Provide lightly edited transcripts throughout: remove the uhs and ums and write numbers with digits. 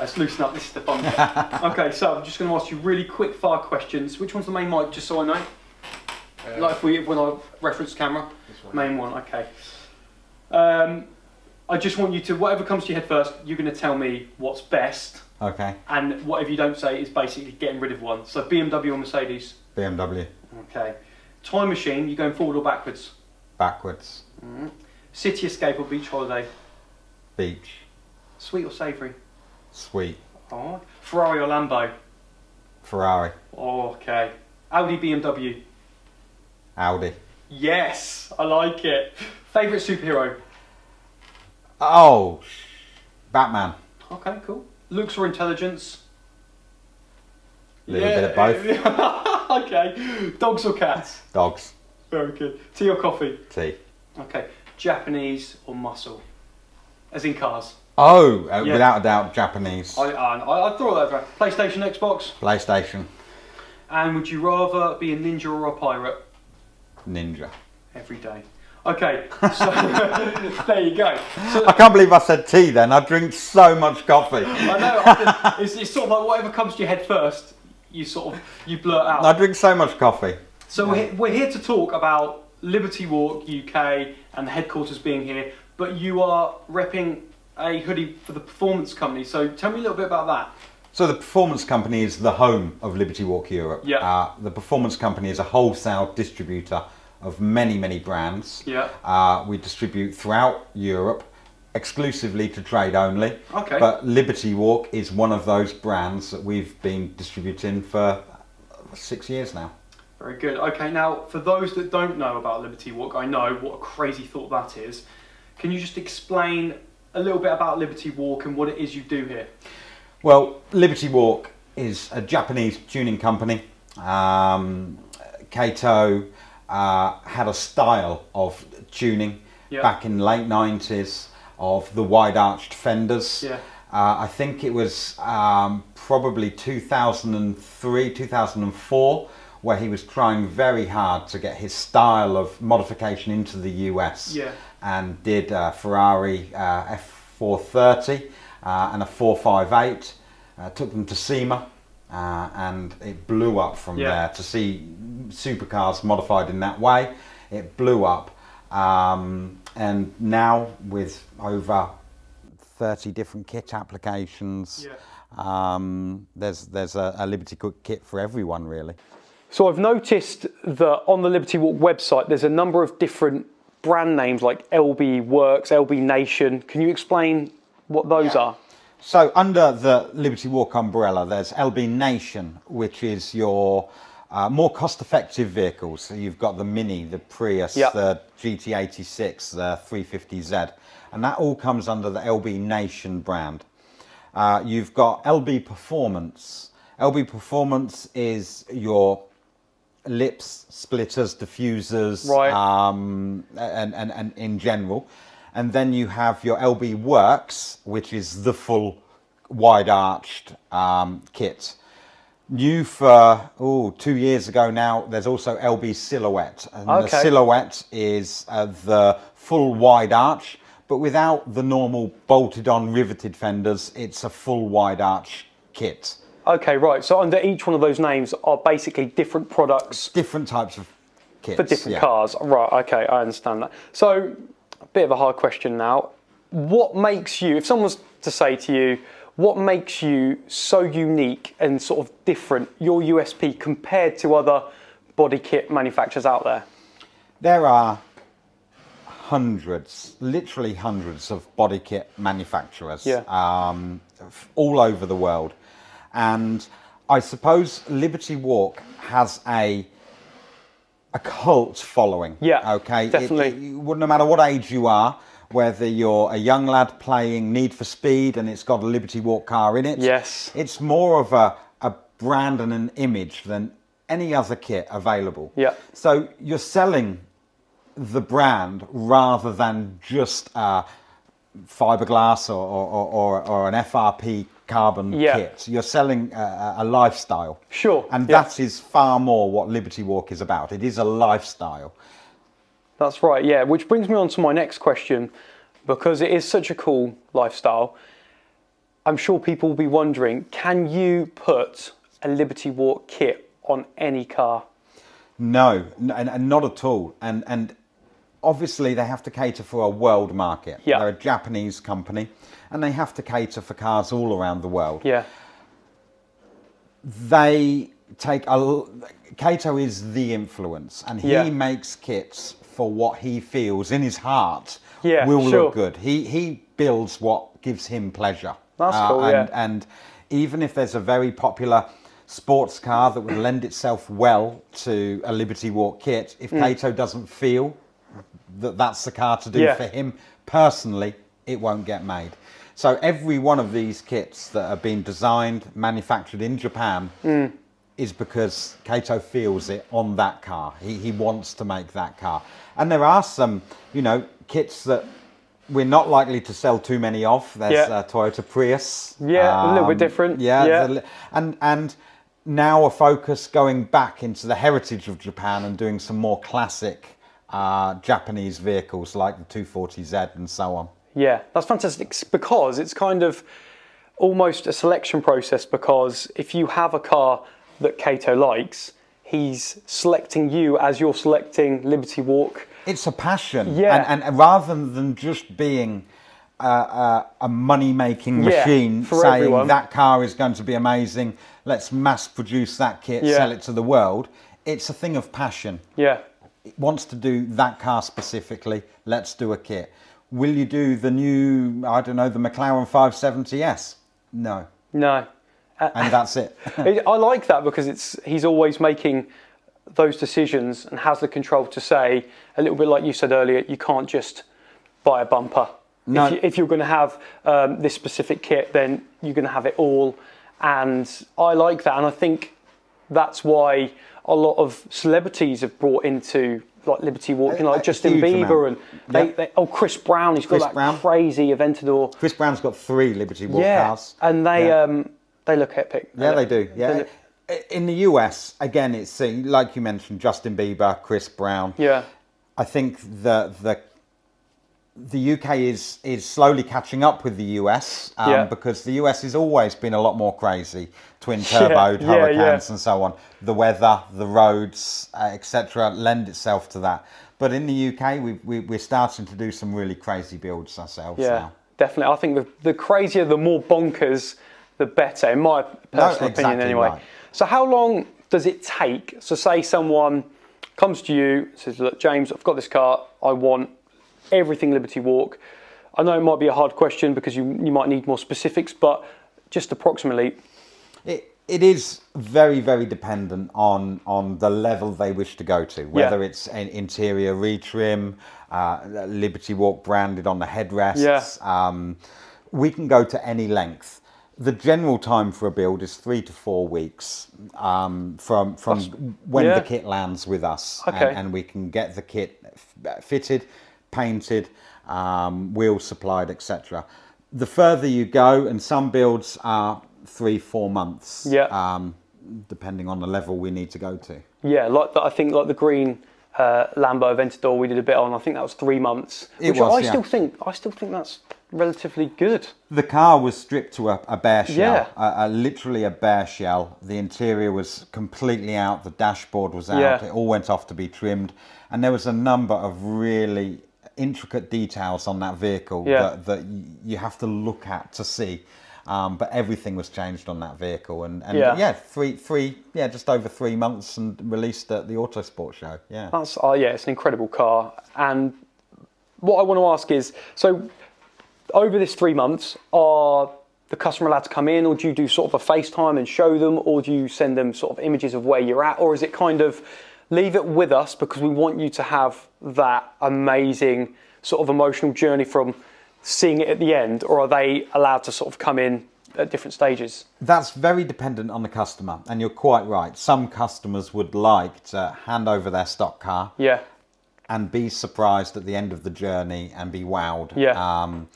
let's loosen up. This is the fun bit. Okay, so I'm just going to ask you really quick fire questions. Which one's the main mic, just so I know? Like when I reference camera? Main one, okay. I just want you to, whatever comes to your head first, you're going to tell me what's best. Okay. And whatever you don't say is basically getting rid of one. So BMW or Mercedes? BMW. Okay. Time machine, you going forward or backwards? Backwards. City escape or beach holiday? Beach. Sweet or savoury? Sweet. Oh. Ferrari or Lambo? Ferrari. Oh, okay. Audi, BMW? Audi. Yes, I like it. Favourite superhero? Oh, Batman. Okay, cool. Looks or intelligence? Little bit of both. Okay. Dogs or cats? Dogs. Very good. Tea or coffee? Tea. Okay. Japanese or muscle? As in cars? Oh, Yeah. without a doubt, Japanese. I thought that. PlayStation, Xbox? PlayStation. And would you rather be a ninja or a pirate? Ninja. Every day. Okay, so there you go. So, I can't believe I said tea then. I drink so much coffee. I know, it's sort of like whatever comes to your head first, you blurt out. I drink so much coffee. So we're here to talk about Liberty Walk UK and the headquarters being here, but you are repping a hoodie for the performance company. So tell me a little bit about that. So the Performance Company is the home of Liberty Walk Europe. Yeah. The Performance Company is a wholesale distributor of many, many brands. Yeah. We distribute throughout Europe, exclusively to trade only. Okay. But Liberty Walk is one of those brands that we've been distributing for 6 years now. Very good. Okay, now for those that don't know about Liberty Walk, I know what a crazy thought that is. Can you just explain a little bit about Liberty Walk and what it is you do here? Well, Liberty Walk is a Japanese tuning company. Kato had a style of tuning back in the late 90s of the wide arched fenders. Yeah. I think it was probably 2003, 2004, where he was trying very hard to get his style of modification into the US. Yeah. And did Ferrari F430 and a 458. Took them to SEMA. And it blew up from there. To see supercars modified in that way, it blew up. And now with over 30 different kit applications, there's a Liberty kit for everyone really. So I've noticed that on the Liberty Walk website there's a number of different brand names like LB Works, LB Nation. Can you explain what those are? So under the Liberty Walk umbrella, there's LB Nation, which is your more cost-effective vehicles. So you've got the Mini, the Prius, the GT86, the 350Z, and that all comes under the LB Nation brand. You've got LB Performance. LB Performance is your lips, splitters, diffusers, and in general. And then you have your LB Works, which is the full wide-arched kit. New for 2 years ago now, there's also LB Silhouette. And the Silhouette is the full wide arch, but without the normal bolted-on riveted fenders. It's a full wide arch kit. Okay, right. So under each one of those names are basically different products. Different types of kits. For different cars. Right, okay, I understand that. So, a bit of a hard question now. What makes you, if someone's to say to you, what makes you so unique and sort of different, your USP, compared to other body kit manufacturers out there? There are hundreds, literally hundreds of body kit manufacturers all over the world. And I suppose Liberty Walk has a cult following. Yeah, okay. Definitely. No matter what age you are, whether you're a young lad playing Need for Speed and it's got a Liberty Walk car in it. Yes. It's more of a brand and an image than any other kit available. Yeah. So you're selling the brand rather than just fiberglass or an FRP carbon kit. You're selling a lifestyle. Sure. And that is far more what Liberty Walk is about. It is a lifestyle. That's right, yeah. Which brings me on to my next question, because it is such a cool lifestyle. I'm sure people will be wondering, can you put a Liberty Walk kit on any car? No, and not at all. And obviously they have to cater for a world market. Yeah. They're a Japanese company, and they have to cater for cars all around the world. Yeah. They take Kato is the influence, and he makes kits for what he feels in his heart will look good. He builds what gives him pleasure. That's cool. And even if there's a very popular sports car that would lend itself well to a Liberty Walk kit, if Kato doesn't feel that that's the car to do for him personally, it won't get made. So every one of these kits that have been designed, manufactured in Japan is because Kato feels it on that car. He wants to make that car. And there are some, kits that we're not likely to sell too many of. There's Toyota Prius. Yeah, a little bit different. And now a focus going back into the heritage of Japan and doing some more classic Japanese vehicles like the 240Z and so on. Yeah, that's fantastic, because it's kind of almost a selection process, because if you have a car that Kato likes, he's selecting you as you're selecting Liberty Walk. It's a passion. Yeah. And rather than just being a money-making machine saying everyone, that car is going to be amazing, let's mass produce that kit, sell it to the world, it's a thing of passion. Yeah. It wants to do that car specifically, let's do a kit. Will you do the new, I don't know, the McLaren 570S? No. No. And that's it. I like that, because he's always making those decisions and has the control to say, a little bit like you said earlier, you can't just buy a bumper. No. If you're going to have this specific kit, then you're going to have it all. And I like that. And I think that's why a lot of celebrities have brought into like Liberty Walking, like Justin Bieber and Chris Brown. He's got that crazy Aventador. Chris Brown's got 3 Liberty Walk cars. And they look epic. Yeah, they do. Yeah. In the US, again, it's like you mentioned, Justin Bieber, Chris Brown. Yeah. I think the UK is slowly catching up with the US because the US has always been a lot more crazy. Twin turboed Hurricanes and so on. The weather, the roads, etc. lend itself to that. But in the UK, we're starting to do some really crazy builds ourselves now. Definitely. I think the crazier, the more bonkers, the better, in my personal opinion anyway. Right. So how long does it take? So say someone comes to you, says, look, James, I've got this car, I want everything Liberty Walk. I know it might be a hard question because you might need more specifics, but just approximately. It is very, very dependent on the level they wish to go to, whether it's an interior retrim, Liberty Walk branded on the headrests. Yeah. We can go to any length. The general time for a build is 3 to 4 weeks from when the kit lands with us. Okay. And we can get the kit fitted, painted, wheels supplied, etc. The further you go, and some builds are 3-4 months, depending on the level we need to go to. Yeah, I think the green Lambo Aventador we did a bit on. I think that was 3 months. I still think that's relatively good. The car was stripped to a bare shell, literally a bare shell. The interior was completely out. The dashboard was out. It all went off to be trimmed, and there was a number of really intricate details on that vehicle that you have to look at to see. But everything was changed on that vehicle, and just over 3 months, and released at the Autosport show. Yeah, that's it's an incredible car. And what I want to ask is, so over this 3 months, are the customer allowed to come in, or do you do sort of a FaceTime and show them, or do you send them sort of images of where you're at, or is it kind of leave it with us because we want you to have that amazing sort of emotional journey from seeing it at the end, or are they allowed to sort of come in at different stages? That's very dependent on the customer, and you're quite right. Some customers would like to hand over their stock car and be surprised at the end of the journey and be wowed.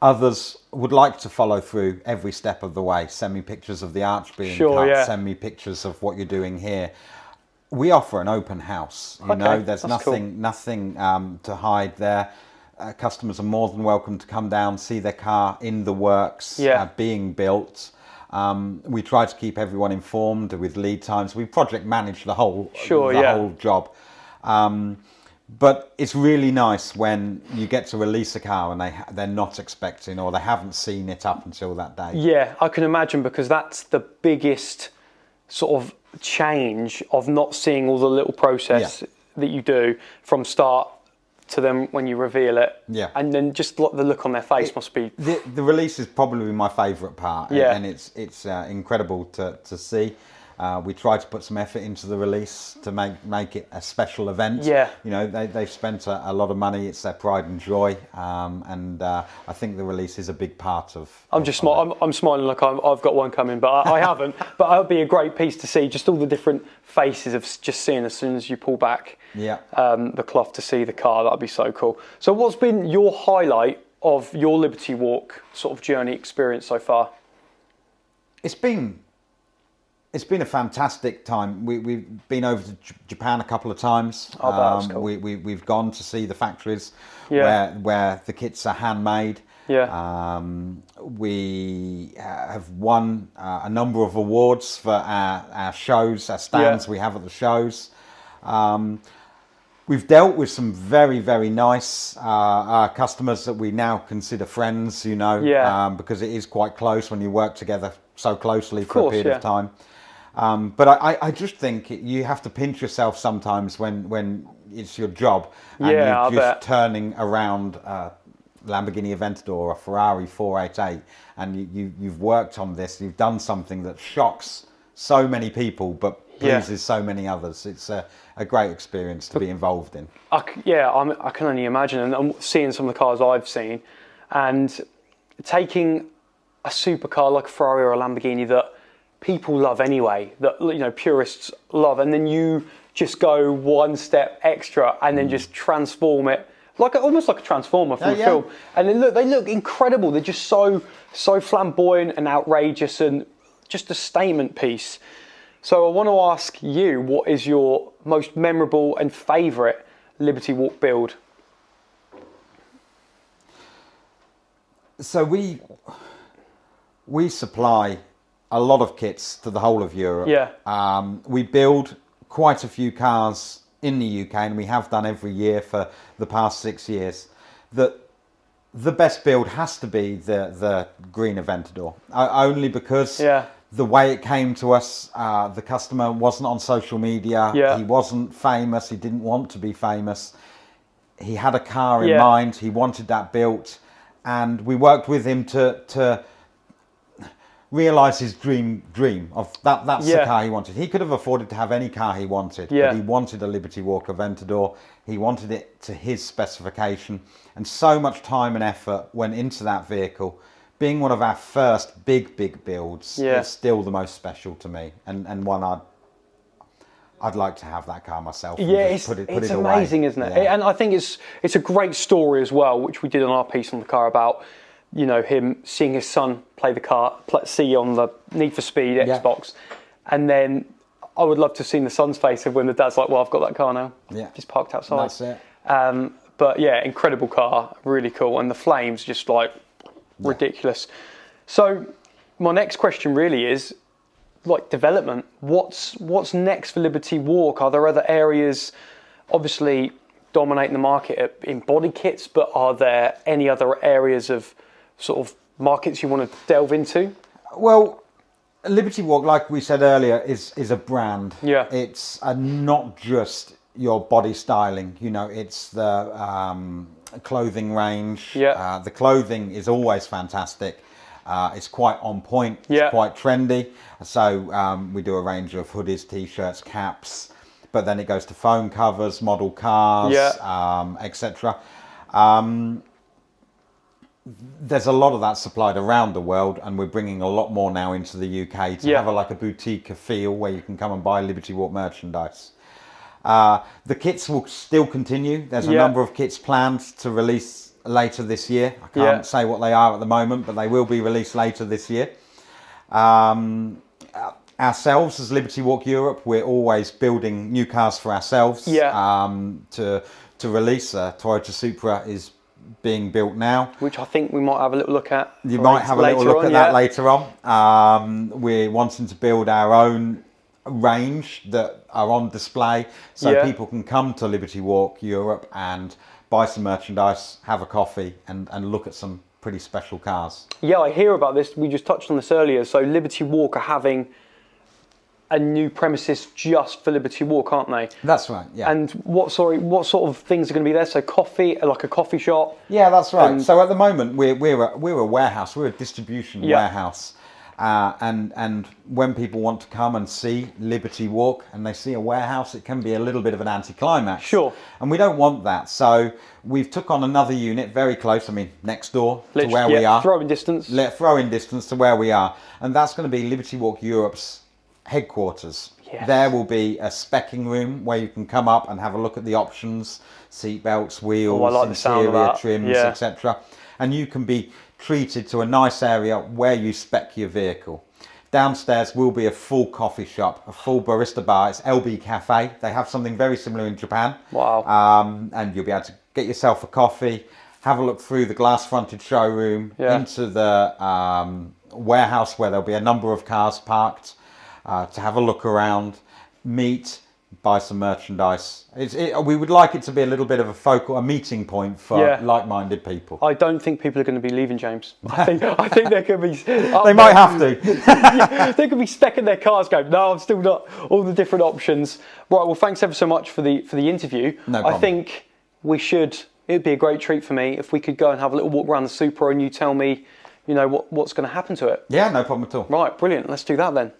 Others would like to follow through every step of the way. Send me pictures of the arch being cut, send me pictures of what you're doing here. We offer an open house, there's nothing to hide there. customers are more than welcome to come down, see their car in the works, being built. We try to keep everyone informed with lead times. We project manage the whole whole job. But it's really nice when you get to release a car and they're not expecting, or they haven't seen it up until that day. Yeah, I can imagine, because that's the biggest sort of change of not seeing all the little process that you do from start to then when you reveal it. Yeah. And then just the look on their face must be... The release is probably my favourite part. Yeah. And it's incredible to see. We try to put some effort into the release to make it a special event. Yeah. You know, they've spent a lot of money. It's their pride and joy. And I think the release is a big part of... I'm smiling like I've got one coming, but I haven't. But it would be a great piece to see, just all the different faces of just seeing as soon as you pull back the cloth to see the car. That'd be so cool. So what's been your highlight of your Liberty Walk sort of journey experience so far? It's been a fantastic time. We've been over to Japan a couple of times. Oh, that's cool. We've gone to see the factories where the kits are handmade. Yeah. We have won a number of awards for our shows, our stands we have at the shows. We've dealt with some very, very nice customers that we now consider friends, you know, because it is quite close when you work together so closely for a period of time. But I just think you have to pinch yourself sometimes when it's your job and you're just turning around Lamborghini Aventador or a Ferrari 488, and you've worked on this, you've done something that shocks so many people but pleases so many others. It's a great experience to be involved in. I can only imagine, and I'm seeing some of the cars I've seen, and taking a supercar like a Ferrari or a Lamborghini that people love anyway, that, you know, purists love, and then you just go one step extra and then just transform it almost like a transformer from a film. And they look incredible. They're just so flamboyant and outrageous and just a statement piece. So I want to ask you, what is your most memorable and favourite Liberty Walk build? So we supply a lot of kits to the whole of Europe. Yeah. We build quite a few cars in the UK, and we have done every year for the past 6 years. The best build has to be the green Aventador, only because the way it came to us, the customer wasn't on social media, he wasn't famous, he didn't want to be famous. He had a car in mind, he wanted that built, and we worked with him to realise his dream of that's the car he wanted. He could have afforded to have any car he wanted, but he wanted a Liberty Walk Aventador. He wanted it to his specification, and so much time and effort went into that vehicle. Being one of our first big builds, it's still the most special to me, and one I'd like to have that car myself. It's amazing, isn't it? And I think it's a great story as well, which we did on our piece on the car about, you know, him seeing his son play the car, see on the Need for Speed Xbox, and then I would love to have seen the son's face of when the dad's like, well, I've got that car now, just parked outside. That's it. But yeah, incredible car, really cool, and the flames just like ridiculous. So my next question really is, like, development. What's next for Liberty Walk? Are there other areas, obviously dominating the market in body kits, but are there any other areas of sort of markets you want to delve into? Well, Liberty Walk, like we said earlier, is a brand. Yeah. It's not just your body styling. You know, it's the clothing range. Yeah. The clothing is always fantastic. It's quite on point. It's quite trendy. So we do a range of hoodies, t-shirts, caps, but then it goes to phone covers, model cars, etc. There's a lot of that supplied around the world, and we're bringing a lot more now into the UK to have a boutique feel where you can come and buy Liberty Walk merchandise. The kits will still continue. There's a number of kits planned to release later this year. I can't say what they are at the moment, but they will be released later this year. Ourselves as Liberty Walk Europe, we're always building new cars for ourselves to release. Toyota Supra is being built now. Which I think we might have a little look at. You might have a little look at that later on. We're wanting to build our own range that are on display, so people can come to Liberty Walk Europe and buy some merchandise, have a coffee, and look at some pretty special cars. Yeah, I hear about this. We just touched on this earlier. So Liberty Walk are having a new premises just for Liberty Walk, aren't they? That's right, yeah. And what sort of things are going to be there? So coffee, like a coffee shop? Yeah, that's right. So at the moment, we're a warehouse. We're a distribution warehouse. And when people want to come and see Liberty Walk and they see a warehouse, it can be a little bit of an anticlimax. Sure. And we don't want that. So we've took on another unit very close, next door to where we are. Throwing distance. Throwing distance to where we are. And that's going to be Liberty Walk Europe's headquarters. Yes. There will be a speccing room where you can come up and have a look at the options, seat belts, wheels, interior trims, etc. And you can be treated to a nice area where you spec your vehicle. Downstairs will be a full coffee shop, a full barista bar. It's LB Cafe. They have something very similar in Japan. Wow. And you'll be able to get yourself a coffee, have a look through the glass-fronted showroom, into the warehouse where there'll be a number of cars parked, to have a look around, meet, buy some merchandise. We would like it to be a little bit of a meeting point for like-minded people. I don't think people are going to be leaving, James. I think they could be. They might have to. They could be specking their cars, going, no, I'm still not. All the different options. Right. Well, thanks ever so much for the interview. No problem. I think we should. It'd be a great treat for me if we could go and have a little walk around the Supra, and you tell me, what's going to happen to it. Yeah, no problem at all. Right. Brilliant. Let's do that then.